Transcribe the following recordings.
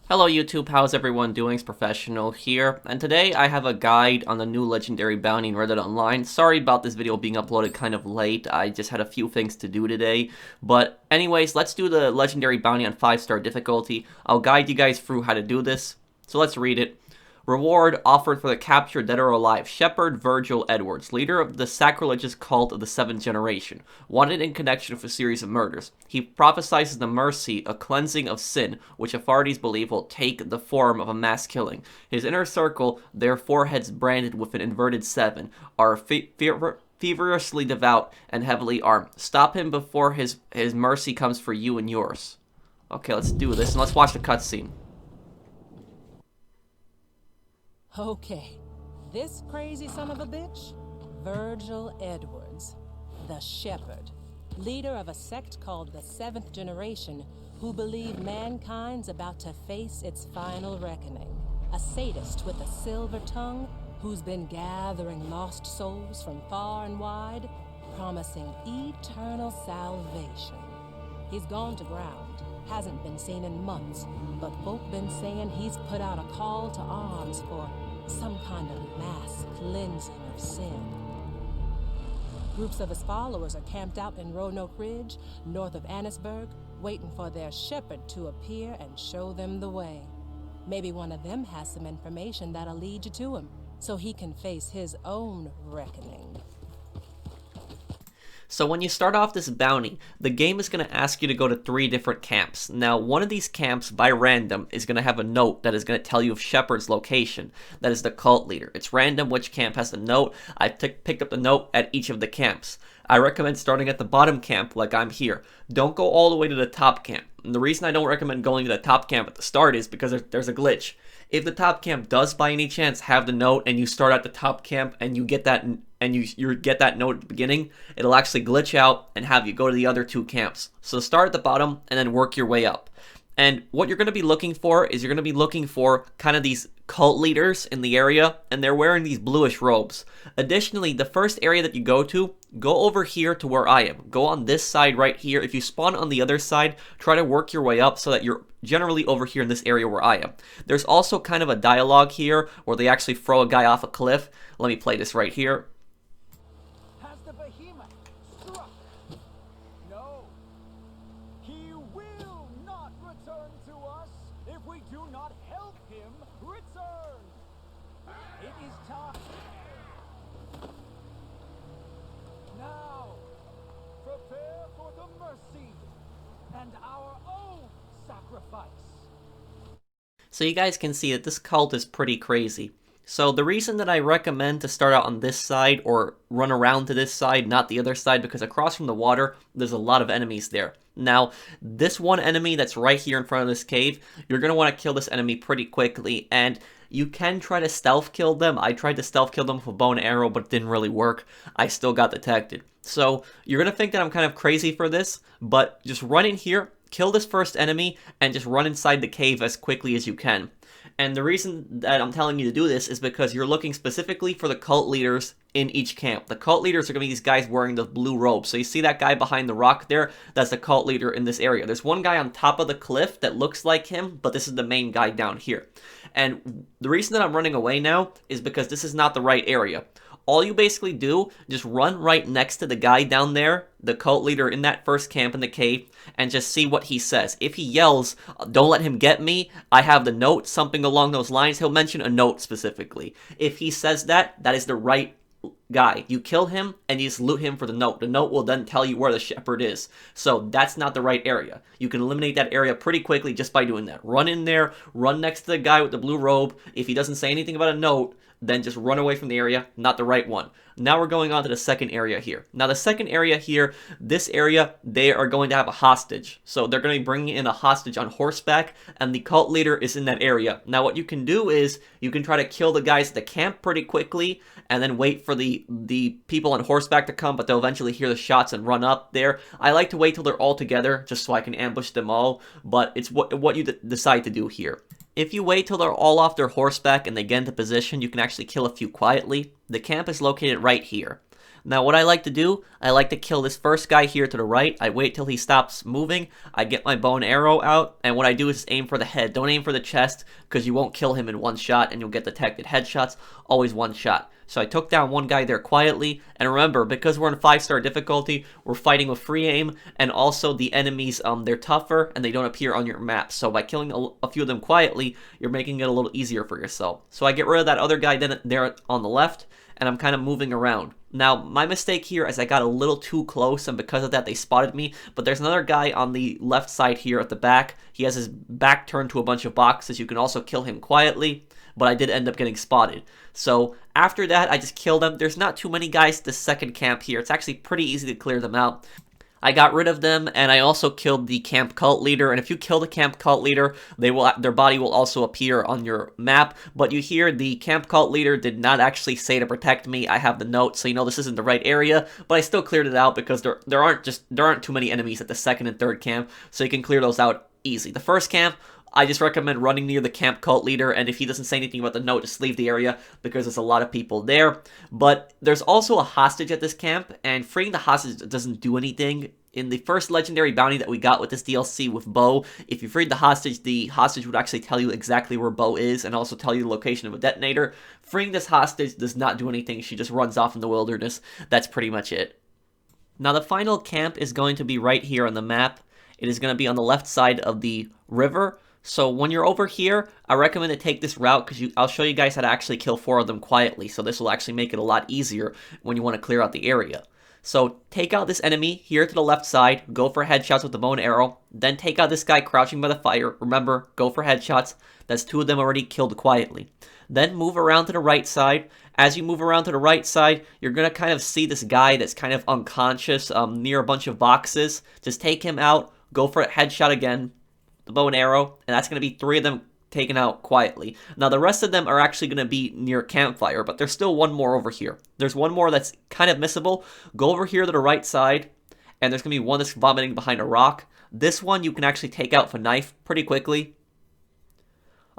Hello YouTube, how's everyone doing? It's Professional here, and today I have a guide on the new legendary bounty in Reddit Online. Sorry about this video being uploaded kind of late, I just had a few things to do today. But anyways, let's do the legendary bounty on 5-star difficulty. I'll guide you guys through how to do this, so let's read it. Reward offered for the capture, dead or alive, Shephard Virgil Edwards, leader of the sacrilegious cult of the 7th generation, wanted in connection with a series of murders. He prophesies the mercy, a cleansing of sin, which authorities believe will take the form of a mass killing. His inner circle, their foreheads branded with an inverted 7, are feverishly devout and heavily armed. Stop him before his mercy comes for you and yours. Okay, let's do this, and let's watch the cutscene. Okay, this crazy son of a bitch, Virgil Edwards, the Shepherd, leader of a sect called the 7th generation, who believe mankind's about to face its final reckoning. A sadist with a silver tongue who's been gathering lost souls from far and wide, promising eternal salvation. He's gone to ground, hasn't been seen in months, but folk been saying he's put out a call to arms for some kind of mass cleansing of sin. Groups of his followers are camped out in Roanoke Ridge, north of Annisburg, waiting for their shepherd to appear and show them the way. Maybe one of them has some information that'll lead you to him, so he can face his own reckoning. So when you start off this bounty, the game is going to ask you to go to 3 different camps. Now, one of these camps, by random, is going to have a note that is going to tell you of Shepherd's location. That is the cult leader. It's random which camp has the note. I picked up the note at each of the camps. I recommend starting at the bottom camp, like I'm here. Don't go all the way to the top camp. And the reason I don't recommend going to the top camp at the start is because there's a glitch. If the top camp does by any chance have the note and you start at the top camp and you get that you get that note at the beginning, it'll actually glitch out and have you go to the other 2 camps. So start at the bottom and then work your way up. And what you're going to be looking for is you're going to be looking for kind of these cult leaders in the area, and they're wearing these bluish robes. Additionally, the first area that you go to, go over here to where I am. Go on this side right here. If you spawn on the other side, try to work your way up so that you're generally over here in this area where I am. There's also kind of a dialogue here where they actually throw a guy off a cliff. Let me play this right here. Has the behemoth struck? No. He will not return to us if we do not help him return. It is time. Now, prepare for the mercy and our own sacrifice. So you guys can see that this cult is pretty crazy. So the reason that I recommend to start out on this side or run around to this side, not the other side, because across from the water, there's a lot of enemies there. Now, this one enemy that's right here in front of this cave, you're going to want to kill this enemy pretty quickly, and you can try to stealth kill them. I tried to stealth kill them with a bow and arrow, but it didn't really work. I still got detected. So you're going to think that I'm kind of crazy for this, but just run in here, kill this first enemy, and just run inside the cave as quickly as you can. And the reason that I'm telling you to do this is because you're looking specifically for the cult leaders in each camp. The cult leaders are going to be these guys wearing the blue robes. So you see that guy behind the rock there? That's the cult leader in this area. There's one guy on top of the cliff that looks like him, but this is the main guy down here. And the reason that I'm running away now is because this is not the right area. All you basically do, just run right next to the guy down there, the cult leader in that first camp in the cave, and just see what he says. If he yells, "Don't let him get me," I have the note, something along those lines. He'll mention a note specifically. If he says that, that is the right guy. You kill him and you just loot him for the note. The note will then tell you where the shepherd is. So that's not the right area. You can eliminate that area pretty quickly just by doing that. Run in there, run next to the guy with the blue robe. If he doesn't say anything about a note, then just run away from the area, not the right one. Now we're going on to the second area here. Now the second area here, this area, they are going to have a hostage. So they're going to be bringing in a hostage on horseback, and the cult leader is in that area. Now what you can do is, you can try to kill the guys at the camp pretty quickly, and then wait for the people on horseback to come, but they'll eventually hear the shots and run up there. I like to wait till they're all together, just so I can ambush them all, but it's what you decide to do here. If you wait till they're all off their horseback and they get into position, you can actually kill a few quietly. The camp is located right here. Now what I like to do, I like to kill this first guy here to the right. I wait till he stops moving. I get my bow and arrow out, and what I do is aim for the head. Don't aim for the chest, because you won't kill him in one shot and you'll get detected headshots. Always one shot. So I took down one guy there quietly, and remember, because we're in 5-star difficulty, we're fighting with free aim, and also the enemies, they're tougher, and they don't appear on your map. So by killing a few of them quietly, you're making it a little easier for yourself. So I get rid of that other guy there on the left, and I'm kind of moving around. Now, my mistake here is I got a little too close, and because of that, they spotted me. But there's another guy on the left side here at the back. He has his back turned to a bunch of boxes. You can also kill him quietly, but I did end up getting spotted. So after that, I just killed them. There's not too many guys at the second camp here. It's actually pretty easy to clear them out. I got rid of them, and I also killed the camp cult leader. And if you kill the camp cult leader, their body will also appear on your map. But you hear the camp cult leader did not actually say to protect me. I have the note, so you know this isn't the right area. But I still cleared it out because there aren't too many enemies at the second and third camp, so you can clear those out easy. The first camp, I just recommend running near the camp cult leader, and if he doesn't say anything about the note, just leave the area, because there's a lot of people there. But there's also a hostage at this camp, and freeing the hostage doesn't do anything. In the first legendary bounty that we got with this DLC with Bo, if you freed the hostage would actually tell you exactly where Bo is, and also tell you the location of a detonator. Freeing this hostage does not do anything. She just runs off in the wilderness. That's pretty much it. Now the final camp is going to be right here on the map. It is going to be on the left side of the river. So when you're over here, I recommend to take this route because I'll show you guys how to actually kill 4 of them quietly. So this will actually make it a lot easier when you want to clear out the area. So take out this enemy here to the left side, go for headshots with the bow and arrow, then take out this guy crouching by the fire. Remember, go for headshots. That's 2 of them already killed quietly. Then move around to the right side. As you move around to the right side, you're going to kind of see this guy that's kind of unconscious near a bunch of boxes. Just take him out, go for a headshot again, the bow and arrow, and that's going to be 3 of them taken out quietly. Now the rest of them are actually going to be near campfire, but there's still one more over here. There's one more that's kind of missable. Go over here to the right side, and there's going to be one that's vomiting behind a rock. This one you can actually take out with a knife pretty quickly.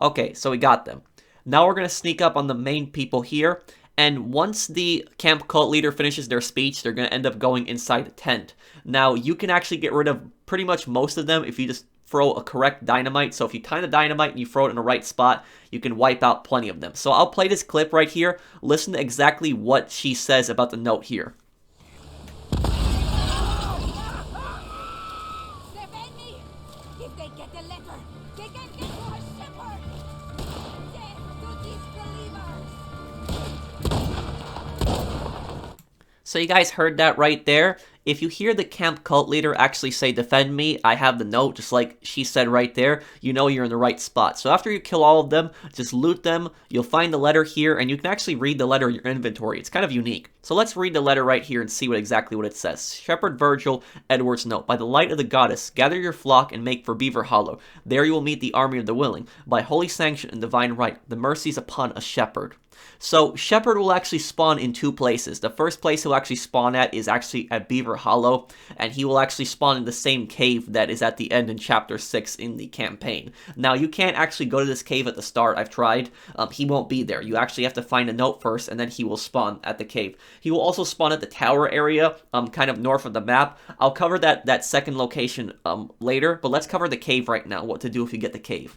Okay, so we got them. Now we're going to sneak up on the main people here, and once the camp cult leader finishes their speech, they're going to end up going inside the tent. Now you can actually get rid of pretty much most of them if you just throw a correct dynamite. So if you time the dynamite and you throw it in the right spot, you can wipe out plenty of them. So I'll play this clip right here. Listen to exactly what she says about the note here. If they get the letter, they can get to a shepherd. Death to disbelievers. So you guys heard that right there. If you hear the camp cult leader actually say, defend me, I have the note, just like she said right there, you know you're in the right spot. So after you kill all of them, just loot them, you'll find the letter here, and you can actually read the letter in your inventory. It's kind of unique. So let's read the letter right here and see exactly what it says. Shepherd Virgil Edward's note. By the light of the goddess, gather your flock and make for Beaver Hollow. There you will meet the army of the willing. By holy sanction and divine right, the mercies upon a shepherd. So Shepherd will actually spawn in 2 places. The first place he'll actually spawn at is actually at Beaver Hollow, and he will actually spawn in the same cave that is at the end in Chapter 6 in the campaign. Now, you can't actually go to this cave at the start. I've tried. He won't be there. You actually have to find a note first, and then he will spawn at the cave. He will also spawn at the tower area, kind of north of the map. I'll cover that second location later, but let's cover the cave right now, what to do if you get the cave.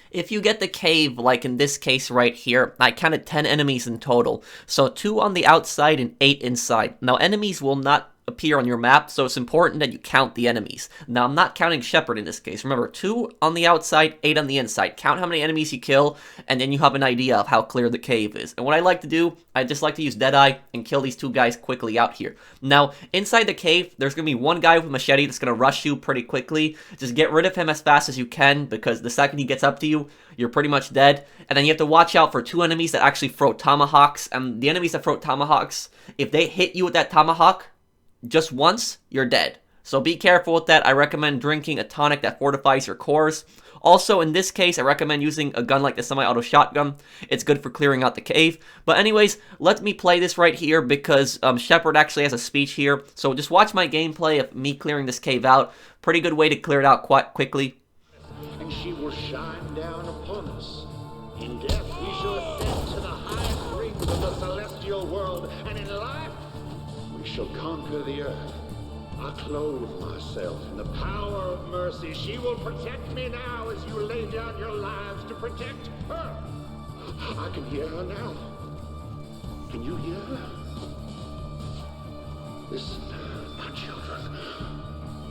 If you get the cave, like in this case right here, I counted 10 enemies in total. So 2 on the outside and 8 inside. Now enemies will not appear on your map, so it's important that you count the enemies. Now I'm not counting Shepherd in this case. Remember, 2 on the outside, 8 on the inside. Count how many enemies you kill, and then you have an idea of how clear the cave is. And what I like to do, I just like to use Deadeye and kill these 2 guys quickly out here. Now, inside the cave, there's going to be one guy with a machete that's going to rush you pretty quickly. Just get rid of him as fast as you can, because the second he gets up to you, you're pretty much dead. And then you have to watch out for 2 enemies that actually throw tomahawks. And the enemies that throw tomahawks, if they hit you with that tomahawk just once, you're dead. So be careful with that. I recommend drinking a tonic that fortifies your cores. Also, in this case, I recommend using a gun like the semi-auto shotgun. It's good for clearing out the cave. But anyways, let me play this right here because Shepherd actually has a speech here. So just watch my gameplay of me clearing this cave out. Pretty good way to clear it out quite quickly. And she will shine down upon us. In death we shall ascend to the highest rings of the celestial world, and in life conquer the earth. I clothe myself in the power of mercy. She will protect me now as you lay down your lives to protect her. I can hear her now. Can you hear her? Listen, my children.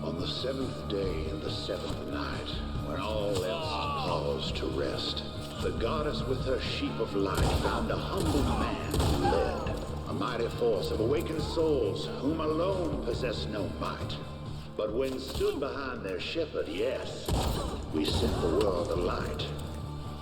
On the 7th day and the 7th night, when all else paused to rest, the goddess with her sheep of light found a humble man who led a mighty force of awakened souls whom alone possess no might. But when stood behind their shepherd, yes, we set the world alight.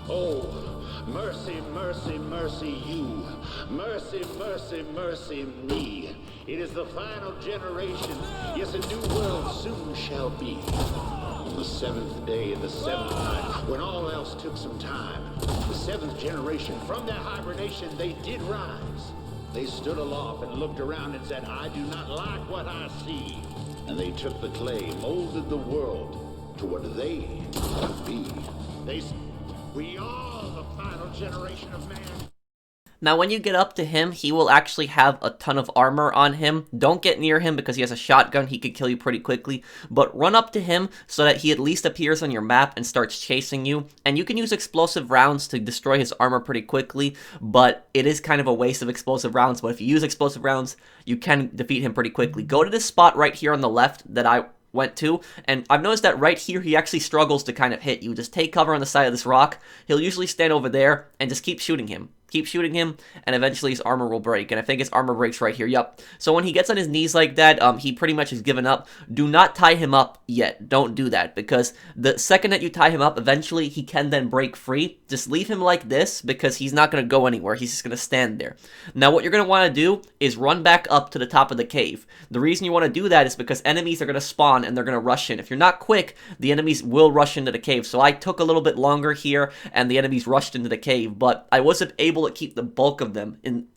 Oh, mercy, mercy, mercy you. Mercy, mercy, mercy me. It is the final generation. Yes, a new world soon shall be. On the 7th day and the 7th night, when all else took some time, the 7th generation, from their hibernation, they did rise. They stood aloft and looked around and said, I do not like what I see. And they took the clay, molded the world to what they would be. We are the final generation of man. Now, when you get up to him, he will actually have a ton of armor on him. Don't get near him because he has a shotgun. He could kill you pretty quickly. But run up to him so that he at least appears on your map and starts chasing you. And you can use explosive rounds to destroy his armor pretty quickly. But it is kind of a waste of explosive rounds. But if you use explosive rounds, you can defeat him pretty quickly. Go to this spot right here on the left that I went to, and I've noticed that right here he actually struggles to kind of hit you. Just take cover on the side of this rock. He'll usually stand over there and just keep shooting him. Keep shooting him, and eventually his armor will break. And I think his armor breaks right here. Yep. So when he gets on his knees like that, he pretty much has given up. Do not tie him up yet. Don't do that, because the second that you tie him up, eventually he can then break free. Just leave him like this, because he's not going to go anywhere. He's just going to stand there. Now what you're going to want to do is run back up to the top of the cave. The reason you want to do that is because enemies are going to spawn and they're going to rush in. If you're not quick, the enemies will rush into the cave. So I took a little bit longer here, and the enemies rushed into the cave, but I wasn't able to keep the bulk of them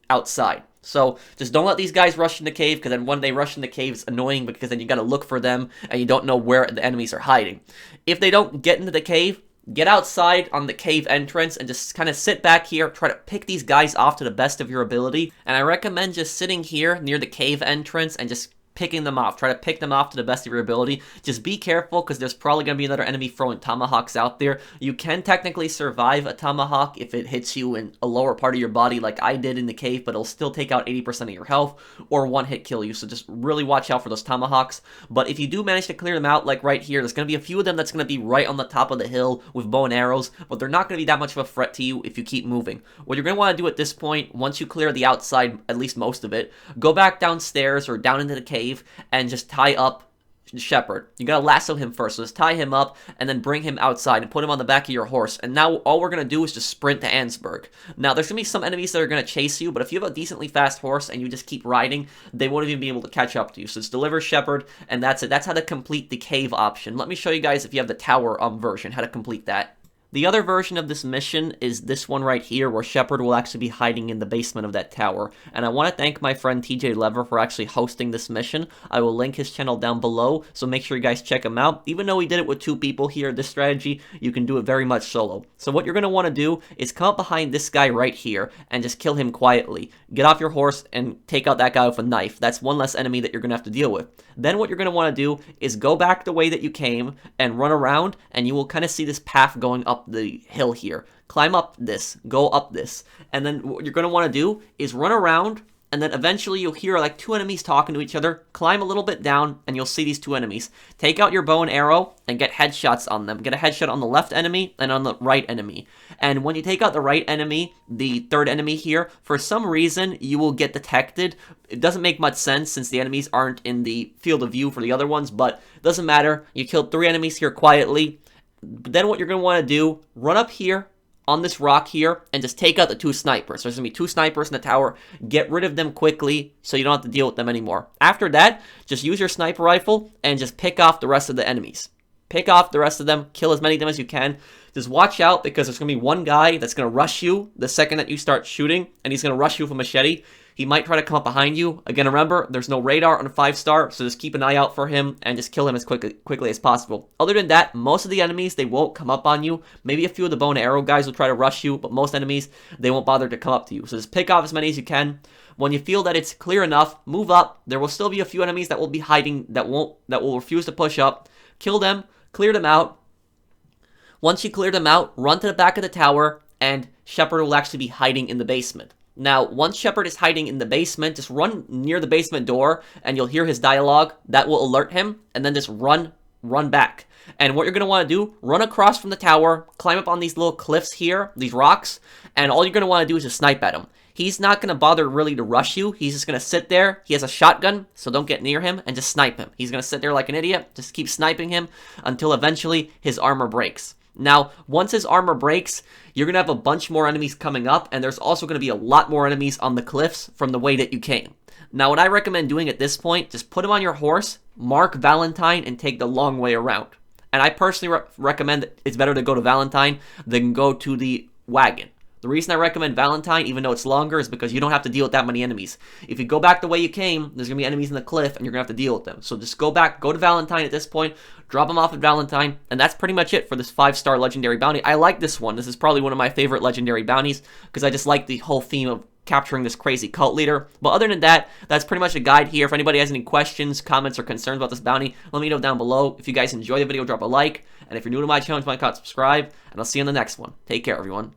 outside. So just don't let these guys rush in the cave, because then when they rush in the cave, it's annoying, because then you got to look for them and you don't know where the enemies are hiding. If they don't get into the cave, get outside on the cave entrance and just kind of sit back here, try to pick these guys off to the best of your ability. And I recommend just sitting here near the cave entrance and just picking them off. Try to pick them off to the best of your ability. Just be careful, because there's probably going to be another enemy throwing tomahawks out there. You can technically survive a tomahawk if it hits you in a lower part of your body like I did in the cave, but it'll still take out 80% of your health or one hit kill you. So just really watch out for those tomahawks. But if you do manage to clear them out, like right here, there's going to be a few of them that's going to be right on the top of the hill with bow and arrows, but they're not going to be that much of a threat to you if you keep moving. What you're going to want to do at this point, once you clear the outside, at least most of it, go back downstairs or down into the cave and just tie up Shephard. You gotta lasso him first, so just tie him up and then bring him outside and put him on the back of your horse. And now all we're gonna do is just sprint to Ansburg. Now there's gonna be some enemies that are gonna chase you, but if you have a decently fast horse and you just keep riding, they won't even be able to catch up to you. So just deliver Shephard, and that's it. That's how to complete the cave option. Let me show you guys, if you have the tower version, how to complete that. The other version of this mission is this one right here, where Shephard will actually be hiding in the basement of that tower. And I want to thank my friend TJ Lever for actually hosting this mission. I will link his channel down below, so make sure you guys check him out. Even though we did it with 2 people here, this strategy, you can do it very much solo. So what you're going to want to do is come up behind this guy right here and just kill him quietly. Get off your horse and take out that guy with a knife. That's one less enemy that you're going to have to deal with. Then what you're going to want to do is go back the way that you came and run around, and you will kind of see this path going up the hill here. Climb up this, go up this, and then what you're going to want to do is run around, and then eventually you'll hear like 2 enemies talking to each other. Climb a little bit down, and you'll see these 2 enemies. Take out your bow and arrow and get headshots on them. Get a headshot on the left enemy and on the right enemy. And when you take out the right enemy, the 3rd enemy here, for some reason you will get detected. It doesn't make much sense since the enemies aren't in the field of view for the other ones, but it doesn't matter. You killed 3 enemies here quietly. Then what you're going to want to do, run up here on this rock here and just take out the 2 snipers. There's going to be 2 snipers in the tower. Get rid of them quickly so you don't have to deal with them anymore. After that, just use your sniper rifle and just pick off the rest of the enemies. Pick off the rest of them. Kill as many of them as you can. Just watch out, because there's going to be one guy that's going to rush you the second that you start shooting, and he's going to rush you with a machete. He might try to come up behind you. Again, remember, there's no radar on a 5-star, so just keep an eye out for him and just kill him as quickly as possible. Other than that, most of the enemies, they won't come up on you. Maybe a few of the bow and arrow guys will try to rush you, but most enemies, they won't bother to come up to you. So just pick off as many as you can. When you feel that it's clear enough, move up. There will still be a few enemies that will be hiding, that will refuse to push up. Kill them, clear them out. Once you clear them out, run to the back of the tower, and Shephard will actually be hiding in the basement. Now, once Shephard is hiding in the basement, just run near the basement door, and you'll hear his dialogue. That will alert him, and then just run back. And what you're going to want to do, run across from the tower, climb up on these little cliffs here, these rocks, and all you're going to want to do is just snipe at him. He's not going to bother really to rush you. He's just going to sit there. He has a shotgun, so don't get near him, and just snipe him. He's going to sit there like an idiot. Just keep sniping him until eventually his armor breaks. Now, once his armor breaks, you're going to have a bunch more enemies coming up, and there's also going to be a lot more enemies on the cliffs from the way that you came. Now, what I recommend doing at this point, just put him on your horse, mark Valentine, and take the long way around. And I personally recommend that it's better to go to Valentine than go to the wagon. The reason I recommend Valentine, even though it's longer, is because you don't have to deal with that many enemies. If you go back the way you came, there's going to be enemies in the cliff, and you're going to have to deal with them. So just go to Valentine at this point, drop them off at Valentine, and that's pretty much it for this 5-star legendary bounty. I like this one. This is probably one of my favorite legendary bounties, because I just like the whole theme of capturing this crazy cult leader. But other than that, that's pretty much a guide here. If anybody has any questions, comments, or concerns about this bounty, let me know down below. If you guys enjoy the video, drop a like, and if you're new to my channel, subscribe, and I'll see you in the next one. Take care, everyone.